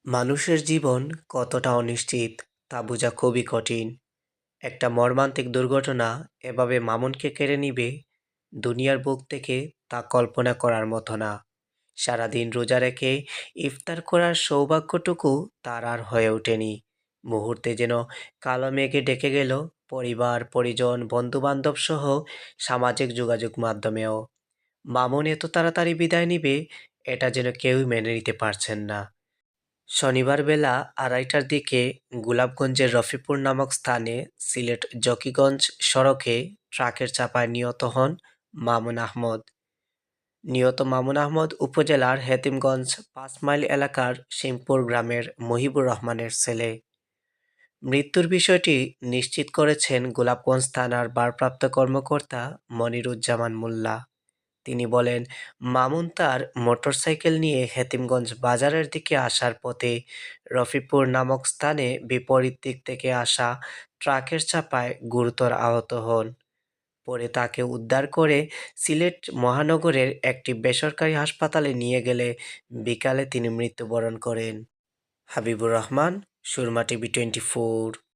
মানুষের জীবন কতটা অনিশ্চিত তা বোঝা খুবই কঠিন। একটা মর্মান্তিক দুর্ঘটনা এভাবে মামুনকে কেড়ে নিবে দুনিয়ার বুক থেকে, তা কল্পনা করার মতো না। সারাদিন রোজা রেখে ইফতার করার সৌভাগ্যটুকু তার আর হয়ে ওঠেনি। মুহূর্তে যেন কালো মেঘে ডেকে গেল পরিবার, পরিজন, বন্ধুবান্ধব সহ সামাজিক যোগাযোগ মাধ্যমেও। মামুন এত তাড়াতাড়ি বিদায় নিবে, এটা যেন কেউই মেনে নিতে পারছেন না। শনিবার বেলা ২:৩০টার দিকে গোলাপগঞ্জের রফিপুর নামক স্থানে সিলেট জকিগঞ্জ সড়কে ট্রাকের চাপায় নিহত হন মামুন আহমদ। নিহত মামুন আহমদ উপজেলার হেতিমগঞ্জ ৫ মাইল এলাকার শিমপুর গ্রামের মহিবুর রহমানের ছেলে। মৃত্যুর বিষয়টি নিশ্চিত করেছেন গোলাপগঞ্জ থানার ভারপ্রাপ্ত কর্মকর্তা মনিরুজ্জামান মোল্লা। তিনি বলেন, মামুন তার মোটরসাইকেল নিয়ে হেতিমগঞ্জ বাজারের দিকে আসার পথে রফিপুর নামক স্থানে বিপরীত দিক থেকে আসা ট্রাকের চাপায় গুরুতর আহত হন। পরে তাকে উদ্ধার করে সিলেট মহানগরের একটি বেসরকারি হাসপাতালে নিয়ে গেলে বিকালে তিনি মৃত্যুবরণ করেন। হাবিবুর রহমান, সুরমা টিভি 24।